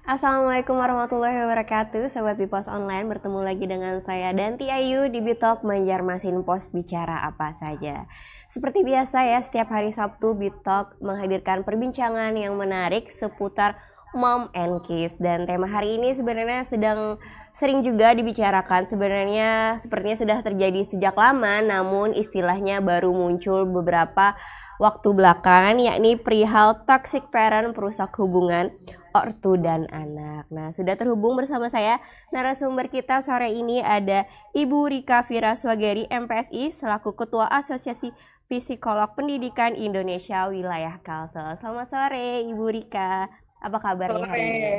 Assalamualaikum warahmatullahi wabarakatuh, Sobat Bipos Online. Bertemu lagi dengan saya Danti Ayu di Bitalk Banjarmasin Pos Bicara Apa Saja. Seperti biasa ya, setiap hari Sabtu Bitalk menghadirkan perbincangan yang menarik seputar Mom and Kids. Dan tema hari ini sebenarnya sedang sering juga dibicarakan. Sebenarnya sepertinya sudah terjadi sejak lama, namun istilahnya baru muncul beberapa waktu belakangan, yakni perihal toxic parent, perusak hubungan ortu dan anak. Nah, sudah terhubung bersama saya narasumber kita sore ini ada Ibu Rika Viraswageri MPSI selaku Ketua Asosiasi Psikolog Pendidikan Indonesia Wilayah Kalsel. Selamat sore Ibu Rika. Apa kabarnya Sore, hari ini?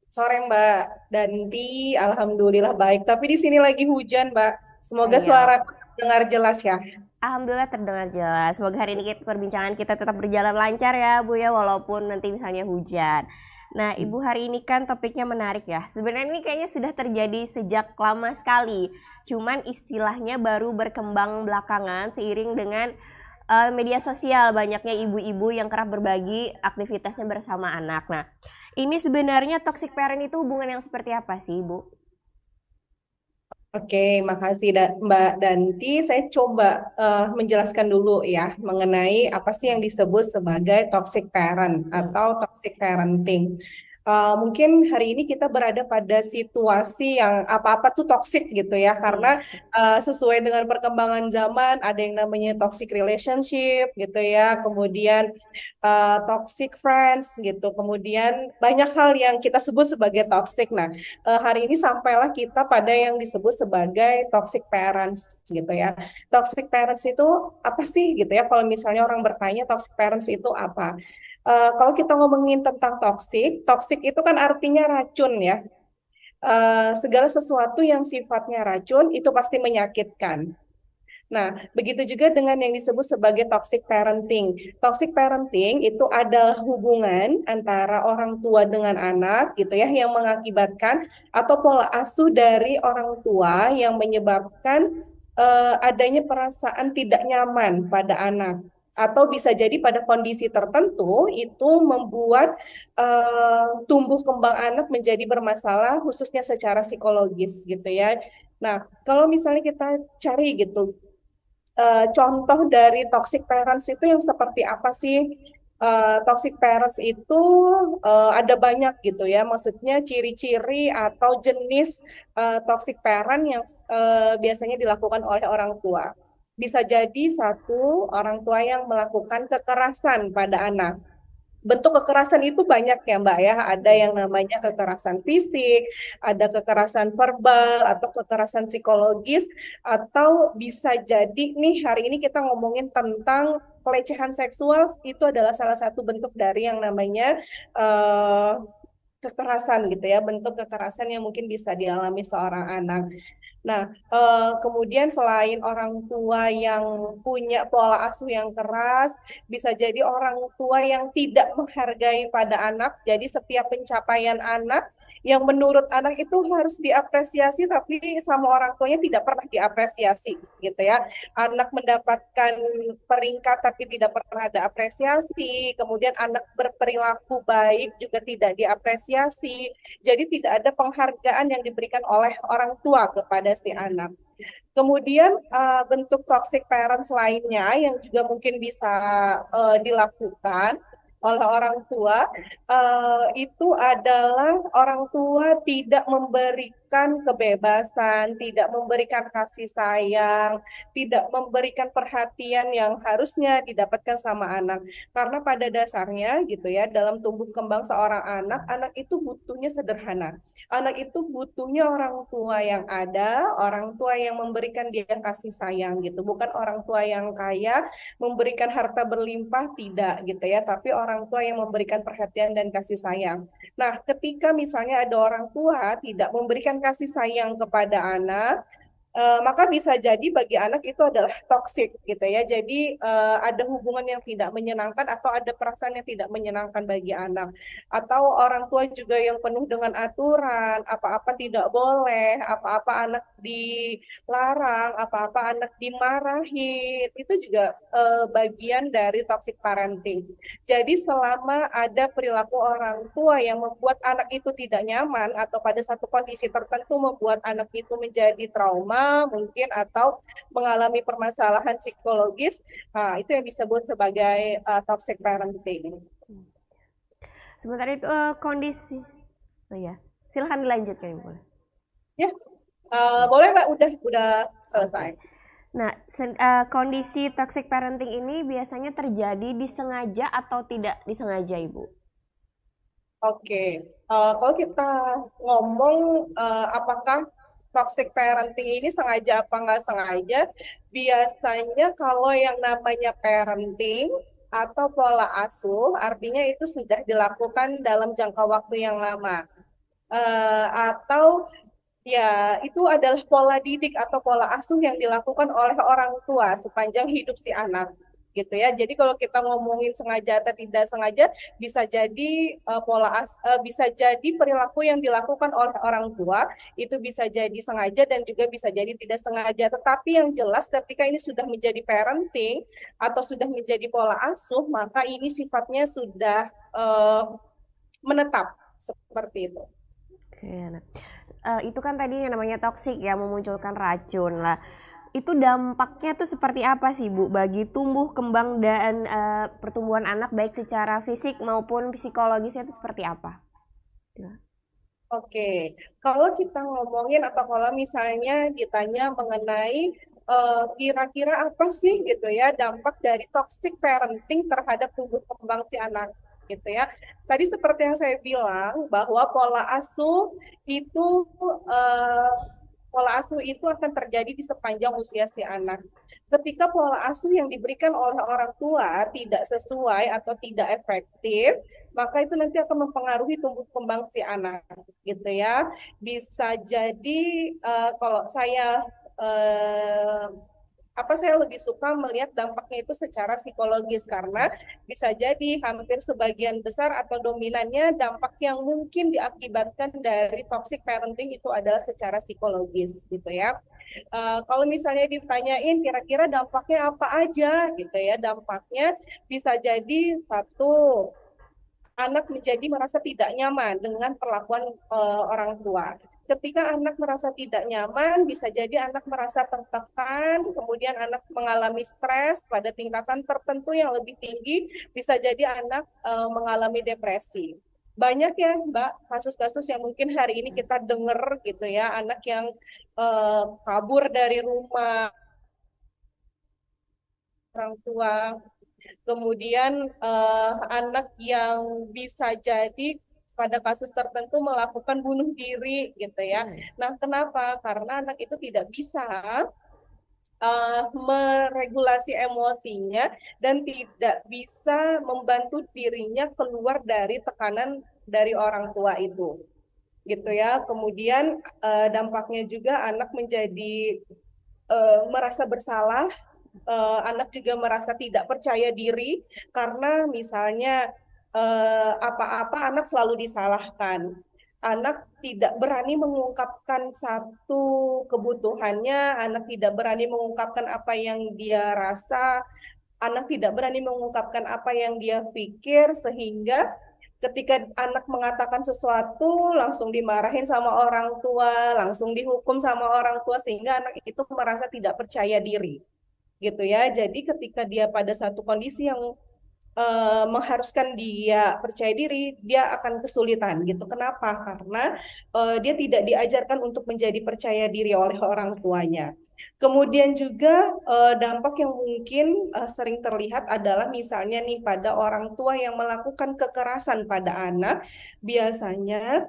sore Mbak Danti, alhamdulillah baik. Tapi di sini lagi hujan, Mbak. Semoga Ayo. suara dengar jelas ya. Alhamdulillah terdengar jelas. Semoga hari ini perbincangan kita tetap berjalan lancar ya Bu ya, walaupun nanti misalnya hujan. Nah Ibu, hari ini kan topiknya menarik ya. Sebenarnya ini kayaknya sudah terjadi sejak lama sekali. Cuman istilahnya baru berkembang belakangan seiring dengan media sosial. Banyaknya ibu-ibu yang kerap berbagi aktivitasnya bersama anak. Nah ini sebenarnya toxic parent itu hubungan yang seperti apa sih Ibu? Oke, makasih Mbak Danti. Saya coba menjelaskan dulu ya mengenai apa sih yang disebut sebagai toxic parent Hmm. atau toxic parenting. Mungkin hari ini kita berada pada situasi yang apa-apa tuh toxic gitu ya, karena Iya. sesuai dengan perkembangan zaman ada yang namanya toxic relationship gitu ya, kemudian toxic friends gitu, kemudian banyak hal yang kita sebut sebagai toxic. Nah, hari ini sampailah kita pada yang disebut sebagai toxic parents gitu ya. Toxic parents itu apa sih gitu ya? Kalau misalnya orang bertanya toxic parents itu apa? Kalau kita ngomongin tentang toxic, toxic itu kan artinya racun ya. Segala sesuatu yang sifatnya racun itu pasti menyakitkan. Nah, begitu juga dengan yang disebut sebagai toxic parenting. Toxic parenting itu adalah hubungan antara orang tua dengan anak gitu ya, yang mengakibatkan atau pola asuh dari orang tua yang menyebabkan adanya perasaan tidak nyaman pada anak. Atau bisa jadi pada kondisi tertentu itu membuat tumbuh kembang anak menjadi bermasalah khususnya secara psikologis gitu ya. Nah, kalau misalnya kita cari gitu contoh dari toxic parents itu yang seperti apa sih? Toxic parents itu ada banyak gitu ya, maksudnya ciri-ciri atau jenis toxic parent yang biasanya dilakukan oleh orang tua. Bisa jadi satu, orang tua yang melakukan kekerasan pada anak. Bentuk kekerasan itu banyak ya Mbak ya, ada Hmm. yang namanya kekerasan fisik, ada kekerasan verbal atau kekerasan psikologis, atau bisa jadi nih hari ini kita ngomongin tentang pelecehan seksual, itu adalah salah satu bentuk dari yang namanya uh, kekerasan gitu ya, bentuk kekerasan yang mungkin bisa dialami seorang anak. Nah, kemudian selain orang tua yang punya pola asuh yang keras, bisa jadi orang tua yang tidak menghargai pada anak. Jadi setiap pencapaian anak yang menurut anak itu harus diapresiasi, tapi sama orang tuanya tidak pernah diapresiasi, gitu ya. Anak mendapatkan peringkat tapi tidak pernah ada apresiasi. Kemudian anak berperilaku baik juga tidak diapresiasi. Jadi tidak ada penghargaan yang diberikan oleh orang tua kepada si anak. Kemudian bentuk toxic parents lainnya yang juga mungkin bisa dilakukan oleh orang tua itu adalah orang tua tidak memberikan kebebasan, tidak memberikan kasih sayang, tidak memberikan perhatian yang harusnya didapatkan sama anak. Karena pada dasarnya gitu ya, dalam tumbuh kembang seorang anak, anak itu butuhnya sederhana. Anak itu butuhnya orang tua yang ada, orang tua yang memberikan dia kasih sayang gitu, bukan orang tua yang kaya memberikan harta berlimpah tidak gitu ya, tapi orang tua yang memberikan perhatian dan kasih sayang. Nah, ketika misalnya ada orang tua tidak memberikan kasih sayang kepada anak, maka bisa jadi bagi anak itu adalah toksik gitu ya. Jadi ada hubungan yang tidak menyenangkan atau ada perasaan yang tidak menyenangkan bagi anak. Atau orang tua juga yang penuh dengan aturan, apa-apa tidak boleh, apa-apa anak dilarang, apa-apa anak dimarahin. Itu juga bagian dari toxic parenting. Jadi selama ada perilaku orang tua yang membuat anak itu tidak nyaman atau pada satu kondisi tertentu membuat anak itu menjadi trauma mungkin atau mengalami permasalahan psikologis, nah, itu yang disebut sebagai toxic parenting. Sementara itu kondisi, oh ya, silahkan dilanjutkan Ibu. Ya, boleh Mbak, udah selesai. Oke. Nah, kondisi toxic parenting ini biasanya terjadi disengaja atau tidak disengaja, Ibu? Oke, kalau kita ngomong apakah toxic parenting ini sengaja apa nggak sengaja, biasanya kalau yang namanya parenting atau pola asuh, artinya itu sudah dilakukan dalam jangka waktu yang lama. Atau ya itu adalah pola didik atau pola asuh yang dilakukan oleh orang tua sepanjang hidup si anak gitu ya. Jadi kalau kita ngomongin sengaja atau tidak sengaja, bisa jadi bisa jadi perilaku yang dilakukan oleh orang tua itu bisa jadi sengaja dan juga bisa jadi tidak sengaja. Tetapi yang jelas ketika ini sudah menjadi parenting atau sudah menjadi pola asuh, maka ini sifatnya sudah menetap seperti itu. Oke, nah, itu kan tadi yang namanya toksik ya, memunculkan racun lah. Itu dampaknya tuh seperti apa sih Bu bagi tumbuh kembang dan pertumbuhan anak baik secara fisik maupun psikologisnya itu seperti apa? Oke, kalau kita ngomongin atau kalau misalnya ditanya mengenai kira-kira apa sih gitu ya dampak dari toxic parenting terhadap tumbuh kembang si anak gitu ya. Tadi seperti yang saya bilang bahwa itu eh, pola asuh itu akan terjadi di sepanjang usia si anak. Ketika pola asuh yang diberikan oleh orang tua tidak sesuai atau tidak efektif, maka itu nanti akan mempengaruhi tumbuh kembang si anak gitu ya. Bisa jadi kalau uh, saya lebih suka melihat dampaknya itu secara psikologis karena bisa jadi hampir sebagian besar atau dominannya dampak yang mungkin diakibatkan dari toxic parenting itu adalah secara psikologis gitu ya. Kalau misalnya ditanyain kira-kira dampaknya apa aja gitu ya, dampaknya bisa jadi satu, anak menjadi merasa tidak nyaman dengan perlakuan orang tua. Ketika anak merasa tidak nyaman, bisa jadi anak merasa tertekan, kemudian anak mengalami stres pada tingkatan tertentu yang lebih tinggi, bisa jadi anak mengalami depresi. Banyak ya Mbak, kasus-kasus yang mungkin hari ini kita dengar gitu ya, anak yang kabur dari rumah orang tua, kemudian anak yang bisa jadi pada kasus tertentu melakukan bunuh diri gitu ya. Nah, kenapa? Karena anak itu tidak bisa meregulasi emosinya dan tidak bisa membantu dirinya keluar dari tekanan dari orang tua itu gitu ya. Kemudian dampaknya juga anak menjadi merasa bersalah, anak juga merasa tidak percaya diri karena misalnya apa-apa anak selalu disalahkan. Anak tidak berani mengungkapkan satu kebutuhannya, anak tidak berani mengungkapkan apa yang dia rasa, anak tidak berani mengungkapkan apa yang dia pikir, sehingga ketika anak mengatakan sesuatu langsung dimarahin sama orang tua, langsung dihukum sama orang tua, sehingga anak itu merasa tidak percaya diri gitu ya. Jadi ketika dia pada satu kondisi yang mengharuskan dia percaya diri, dia akan kesulitan gitu. Kenapa? Karena dia tidak diajarkan untuk menjadi percaya diri oleh orang tuanya. Kemudian juga dampak yang mungkin sering terlihat adalah misalnya nih pada orang tua yang melakukan kekerasan pada anak, biasanya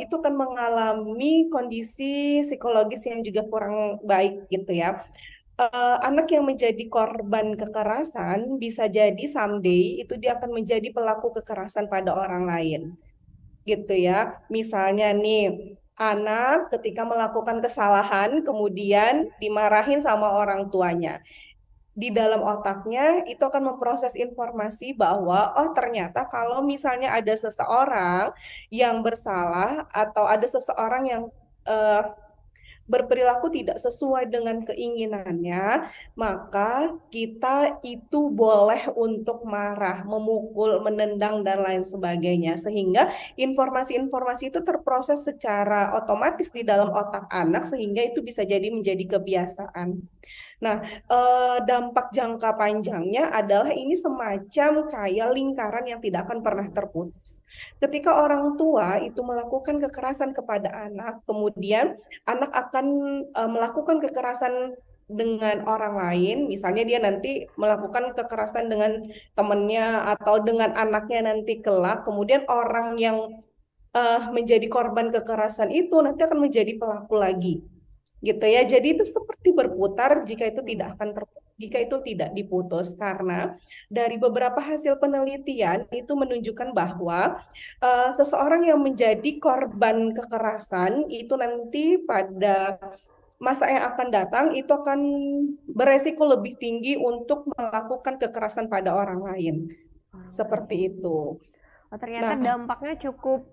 itu akan mengalami kondisi psikologis yang juga kurang baik gitu ya. Anak yang menjadi korban kekerasan bisa jadi someday itu dia akan menjadi pelaku kekerasan pada orang lain gitu ya. Misalnya nih anak ketika melakukan kesalahan kemudian dimarahin sama orang tuanya. Di dalam otaknya itu akan memproses informasi bahwa oh ternyata kalau misalnya ada seseorang yang bersalah atau ada seseorang yang eh, berperilaku tidak sesuai dengan keinginannya, maka kita itu boleh untuk marah, memukul, menendang, dan lain sebagainya. Sehingga informasi-informasi itu terproses secara otomatis di dalam otak anak, sehingga itu bisa jadi menjadi kebiasaan. Nah, dampak jangka panjangnya adalah ini semacam kayak lingkaran yang tidak akan pernah terputus. Ketika orang tua itu melakukan kekerasan kepada anak, kemudian anak akan melakukan kekerasan dengan orang lain, misalnya dia nanti melakukan kekerasan dengan temannya atau dengan anaknya nanti kelak, kemudian orang yang menjadi korban kekerasan itu nanti akan menjadi pelaku lagi gitu ya. Jadi itu seperti berputar jika itu tidak akan jika itu tidak diputus karena dari beberapa hasil penelitian itu menunjukkan bahwa seseorang yang menjadi korban kekerasan itu nanti pada masa yang akan datang itu akan beresiko lebih tinggi untuk melakukan kekerasan pada orang lain. Seperti itu. Oh, ternyata Nah, dampaknya cukup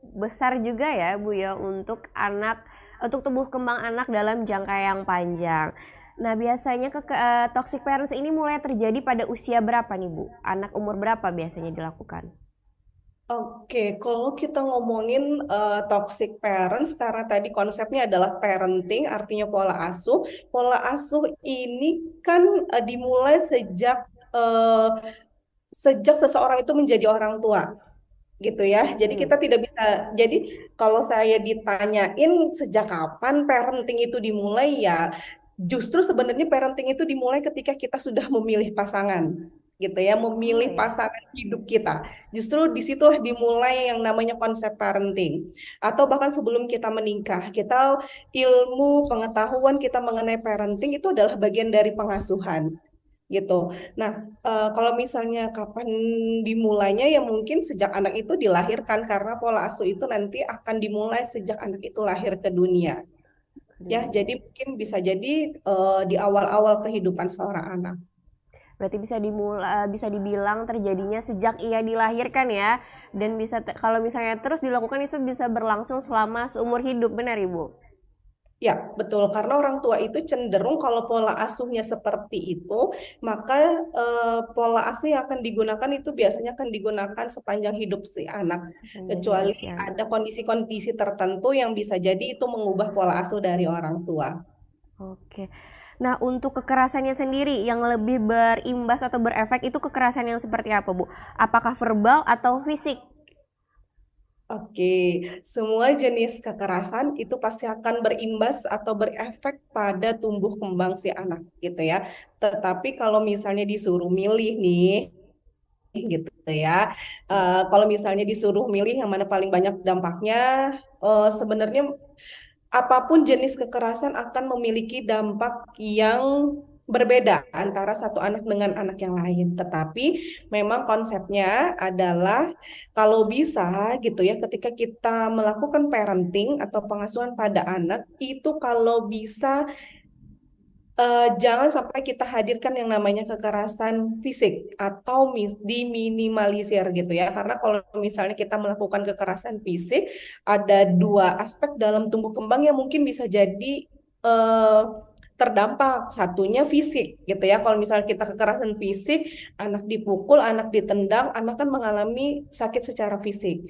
besar juga ya Bu ya untuk anak, untuk tumbuh kembang anak dalam jangka yang panjang. Nah, biasanya toxic parents ini mulai terjadi pada usia berapa nih Bu? Anak umur berapa biasanya dilakukan? oke, kalau kita ngomongin toxic parents, karena tadi konsepnya adalah parenting, artinya pola asuh. Pola asuh ini kan dimulai eh, sejak seseorang itu menjadi orang tua, gitu ya. Jadi Hmm. kita tidak bisa. Jadi kalau saya ditanyain sejak kapan parenting itu dimulai, ya justru sebenarnya parenting itu dimulai ketika kita sudah memilih pasangan, gitu ya, Oh memilih ya. pasangan hidup kita. Justru disitulah dimulai yang namanya konsep parenting. Atau bahkan sebelum kita menikah, kita ilmu pengetahuan kita mengenai parenting itu adalah bagian dari pengasuhan gitu. Nah, kalau misalnya kapan dimulainya ya mungkin sejak anak itu dilahirkan karena pola asuh itu nanti akan dimulai sejak anak itu lahir ke dunia. Ya, jadi mungkin bisa jadi di awal-awal kehidupan seorang anak. Berarti bisa dibilang terjadinya sejak ia dilahirkan ya, dan kalau misalnya terus dilakukan itu bisa berlangsung selama seumur hidup, benar Ibu? Ya, betul. Karena orang tua itu cenderung kalau pola asuhnya seperti itu, maka pola asuh yang akan digunakan itu biasanya akan digunakan sepanjang hidup si anak. Sepanjang Kecuali hidup si anak. ada kondisi-kondisi tertentu yang bisa jadi itu mengubah pola asuh dari orang tua. Oke. Nah, untuk kekerasannya sendiri yang lebih berimbas atau berefek itu kekerasan yang seperti apa, Bu? Apakah verbal atau fisik? Oke, semua jenis kekerasan itu pasti akan berimbas atau berefek pada tumbuh kembang si anak gitu ya. Tetapi kalau misalnya disuruh milih nih, gitu ya. Kalau misalnya disuruh milih yang mana paling banyak dampaknya, sebenarnya apapun jenis kekerasan akan memiliki dampak yang berbeda antara satu anak dengan anak yang lain. Tetapi memang konsepnya adalah kalau bisa gitu ya, ketika kita melakukan parenting atau pengasuhan pada anak, itu kalau bisa jangan sampai kita hadirkan yang namanya kekerasan fisik atau diminimalisir gitu ya. Karena kalau misalnya kita melakukan kekerasan fisik, ada dua aspek dalam tumbuh kembang yang mungkin bisa jadi eh, terdampak. Satunya fisik gitu ya. Kalau misalnya kita kekerasan fisik, anak dipukul, anak ditendang, anak kan mengalami sakit secara fisik,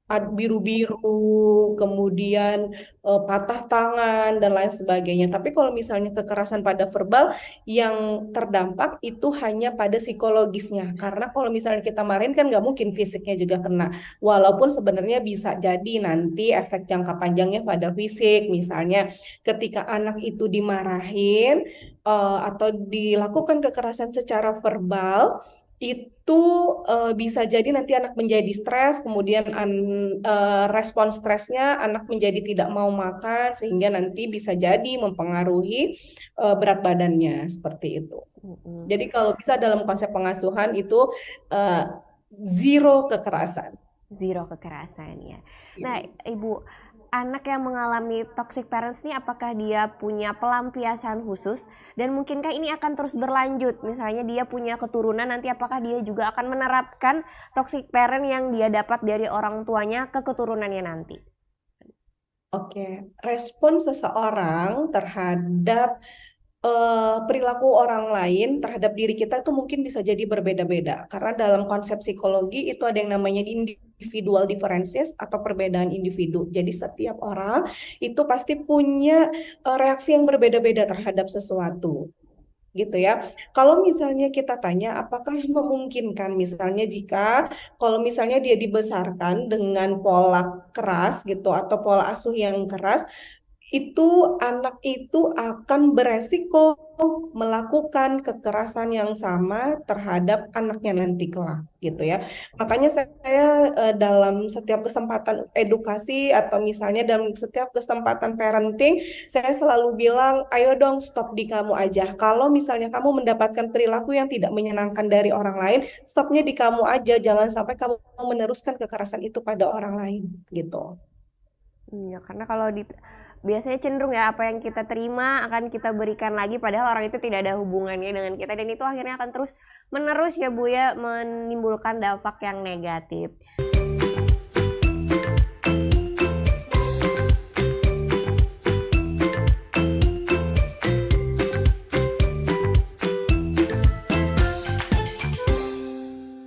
biru-biru, kemudian patah tangan dan lain sebagainya. Tapi kalau misalnya kekerasan pada verbal yang terdampak itu hanya pada psikologisnya. Karena kalau misalnya kita marahin kan nggak mungkin fisiknya juga kena. Walaupun sebenarnya bisa jadi nanti efek jangka panjangnya pada fisik. Misalnya ketika anak itu dimarahin atau dilakukan kekerasan secara verbal itu bisa jadi nanti anak menjadi stres, kemudian respon stresnya anak menjadi tidak mau makan, sehingga nanti bisa jadi mempengaruhi berat badannya seperti itu. Mm-mm. Jadi kalau bisa dalam konsep pengasuhan itu uh, zero kekerasan. Zero kekerasan ya. Nah, Ibu, anak yang mengalami toxic parents nih apakah dia punya pelampiasan khusus dan mungkinkah ini akan terus berlanjut? Misalnya dia punya keturunan nanti apakah dia juga akan menerapkan toxic parent yang dia dapat dari orang tuanya ke keturunannya nanti? Oke, respon seseorang terhadap perilaku orang lain terhadap diri kita itu mungkin bisa jadi berbeda-beda. Karena dalam konsep psikologi itu ada yang namanya individual differences atau perbedaan individu. Jadi setiap orang itu pasti punya reaksi yang berbeda-beda terhadap sesuatu. Gitu ya. Kalau misalnya kita tanya, apakah memungkinkan misalnya jika kalau misalnya dia dibesarkan dengan pola keras gitu atau pola asuh yang keras, itu anak itu akan beresiko melakukan kekerasan yang sama terhadap anaknya nanti kelak gitu ya. Makanya saya dalam setiap kesempatan edukasi atau misalnya dalam setiap kesempatan parenting, saya selalu bilang, ayo dong stop di kamu aja. Kalau misalnya kamu mendapatkan perilaku yang tidak menyenangkan dari orang lain, stopnya di kamu aja. Jangan sampai kamu meneruskan kekerasan itu pada orang lain gitu. Iya, karena kalau biasanya cenderung ya apa yang kita terima akan kita berikan lagi padahal orang itu tidak ada hubungannya dengan kita dan itu akhirnya akan terus menerus ya Bu ya menimbulkan dampak yang negatif.